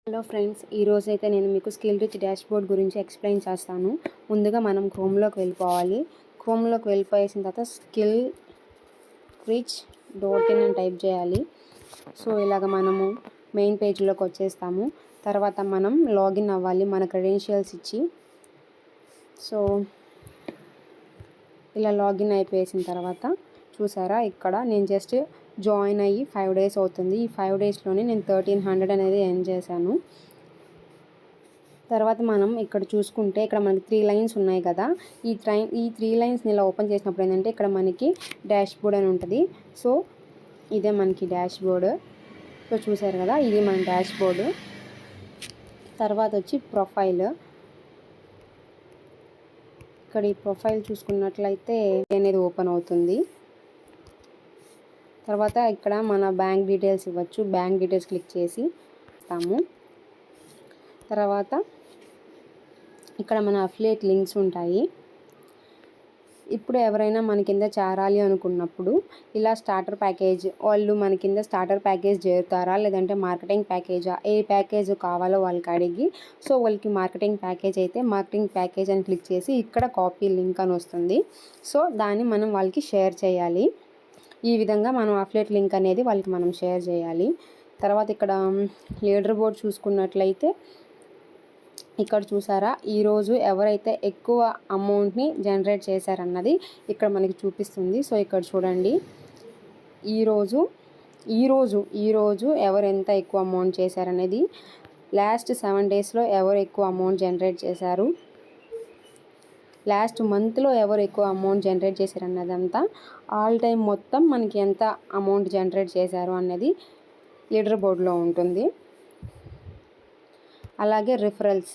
Hello friends, ఈరోజైతే నేను మీకు స్కిల్ రిచ్ డాష్బోర్డ్ గురించి ఎక్స్ప్లెయిన్ చేస్తాను. ముందుగా మనం క్రోమ్లోకి వెళ్ళిపోవాలి. క్రోమ్లోకి వెళ్ళిపోయేసిన తర్వాత స్కిల్ రిచ్ .in అని టైప్ చేయాలి. సో ఇలాగ మనము మెయిన్ పేజ్లోకి వచ్చేస్తాము. తర్వాత మనం లాగిన్ అవ్వాలి మన క్రెడెన్షియల్స్ ఇచ్చి. సో ఇలా లాగిన్ అయిపోయేసిన తర్వాత చూసారా, ఇక్కడ నేను జస్ట్ జాయిన్ అయ్యి 5 days అవుతుంది. ఈ 5 daysలోనే నేను 1300 అనేది ఎర్న్ చేశాను. తర్వాత మనం ఇక్కడ చూసుకుంటే ఇక్కడ మనకి 3 lines ఉన్నాయి కదా. ఈ 3 linesని ఇలా ఓపెన్ చేసినప్పుడు ఏంటంటే ఇక్కడ మనకి డాష్బోర్డ్ అని ఉంటుంది. సో ఇదే మనకి డాష్బోర్డ్. సో చూసారు కదా, ఇది మన డాష్బోర్డ్. తర్వాత వచ్చి ప్రొఫైల్. ఇక్కడ ఈ ప్రొఫైల్ చూసుకున్నట్లయితే అనేది ఓపెన్ అవుతుంది. తర్వాత ఇక్కడ మన బ్యాంక్ డీటెయిల్స్ ఇవ్వచ్చు. బ్యాంక్ డీటెయిల్స్ క్లిక్ చేసి ఇస్తాము. తర్వాత ఇక్కడ మన అఫిలియేట్ లింక్స్ ఉంటాయి. ఇప్పుడు ఎవరైనా మన కింద చేరాలి అనుకున్నప్పుడు ఇలా స్టార్టర్ ప్యాకేజ్, వాళ్ళు మన కింద స్టార్టర్ ప్యాకేజ్ చేరుతారా లేదంటే మార్కెటింగ్ ప్యాకేజా, ఏ ప్యాకేజ్ కావాలో వాళ్ళకి అడిగి, సో వాళ్ళకి మార్కెటింగ్ ప్యాకేజ్ అయితే మార్కెటింగ్ ప్యాకేజ్ అని క్లిక్ చేసి ఇక్కడ కాపీ లింక్ అని వస్తుంది. సో దాన్ని మనం వాళ్ళకి షేర్ చేయాలి. ఈ విధంగా మనం అఫిలియేట్ లింక్ అనేది వాళ్ళకి మనం షేర్ చేయాలి. తర్వాత ఇక్కడ లీడర్ బోర్డ్ చూసుకున్నట్లయితే ఇక్కడ చూసారా, ఈరోజు ఎవరైతే ఎక్కువ అమౌంట్ని జనరేట్ చేశారన్నది ఇక్కడ మనకి చూపిస్తుంది. సో ఇక్కడ చూడండి, ఈరోజు ఎవరు ఎంత ఎక్కువ అమౌంట్ చేశారనేది, లాస్ట్ 7 daysలో ఎవరు ఎక్కువ అమౌంట్ జనరేట్ చేశారు, లాస్ట్ మంత్లో ఎవరు ఎక్కువ అమౌంట్ జనరేట్ చేశారన్నదంతా, ఆల్ టైం మొత్తం మనకి ఎంత అమౌంట్ జనరేట్ చేశారు అన్నది లీడర్ బోర్డ్లో ఉంటుంది. అలాగే రిఫరల్స్,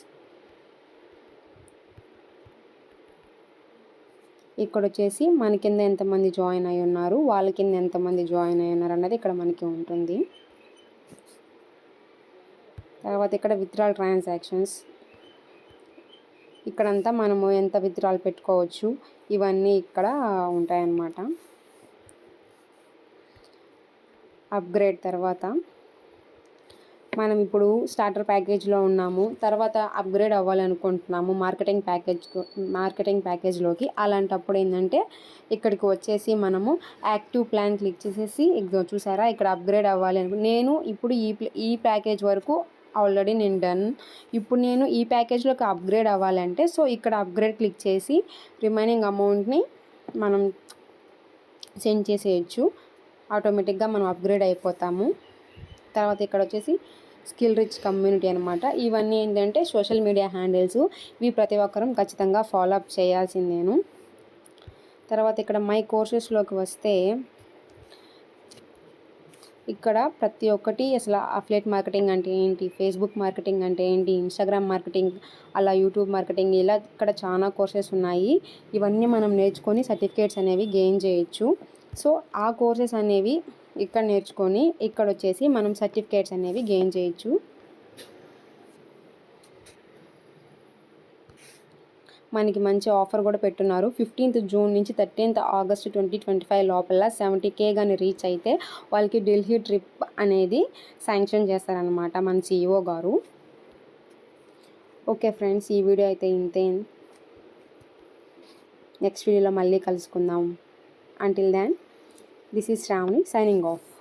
ఇక్కడ వచ్చేసి మన కింద ఎంతమంది జాయిన్ అయి ఉన్నారు, వాళ్ళ కింద ఎంతమంది జాయిన్ అయి ఉన్నారు అన్నది ఇక్కడ మనకి ఉంటుంది. తర్వాత ఇక్కడ విత్డ్రాల్ ట్రాన్సాక్షన్స్, ఇక్కడంతా మనము ఎంత విత్డ్రాల్ పెట్టుకోవచ్చు ఇవన్నీ ఇక్కడ ఉంటాయన్నమాట. అప్గ్రేడ్, తర్వాత మనం ఇప్పుడు స్టార్టర్ ప్యాకేజ్లో ఉన్నాము, తర్వాత అప్గ్రేడ్ అవ్వాలనుకుంటున్నాము మార్కెటింగ్ ప్యాకేజ్లోకి. అలాంటప్పుడు ఏంటంటే ఇక్కడికి వచ్చేసి మనము యాక్టివ్ ప్లాన్ క్లిక్ చేసేసి చూసారా, ఇక్కడ అప్గ్రేడ్ అవ్వాలి నేను ఇప్పుడు ఈ ప్యాకేజ్ వరకు ఆల్రెడీ నేను డన్. ఇప్పుడు నేను ఈ ప్యాకేజ్లోకి అప్గ్రేడ్ అవ్వాలంటే సో ఇక్కడ అప్గ్రేడ్ క్లిక్ చేసి రిమైనింగ్ అమౌంట్ని మనం సెండ్ చేసేయచ్చు. ఆటోమేటిక్గా మనం అప్గ్రేడ్ అయిపోతాము. తర్వాత ఇక్కడ వచ్చేసి స్కిల్ రిచ్ కమ్యూనిటీ అనమాట. ఇవన్నీ ఏంటంటే సోషల్ మీడియా హ్యాండిల్స్. ఇవి ప్రతి ఒక్కరం ఖచ్చితంగా ఫాలో అప్ చేయాల్సిందేను. తర్వాత ఇక్కడ మై కోర్సెస్లోకి వస్తే ఇక్కడ ప్రతి ఒక్కటి అసలు అఫిలియేట్ మార్కెటింగ్ అంటే ఏంటి, ఫేస్బుక్ మార్కెటింగ్ అంటే ఏంటి, ఇన్స్టాగ్రామ్ మార్కెటింగ్, అలా యూట్యూబ్ మార్కెటింగ్, ఇలా ఇక్కడ చాలా కోర్సెస్ ఉన్నాయి. ఇవన్నీ మనం నేర్చుకొని సర్టిఫికేట్స్ అనేవి గెయిన్ చేయొచ్చు. సో ఆ కోర్సెస్ అనేవి ఇక్కడ నేర్చుకొని ఇక్కడ వచ్చేసి మనం సర్టిఫికేట్స్ అనేవి గెయిన్ చేయొచ్చు. మనకి మంచి ఆఫర్ కూడా పెట్టున్నారు. 15th June నుంచి 13th August 2025 లోపల 70K కానీ రీచ్ అయితే వాళ్ళకి ఢిల్లీ ట్రిప్ అనేది శాంక్షన్ చేస్తారనమాట మన CEO గారు. ఓకే ఫ్రెండ్స్, ఈ వీడియో అయితే ఇంతే. నెక్స్ట్ వీడియోలో మళ్ళీ కలుసుకుందాం. Until then, this is Shravani signing of.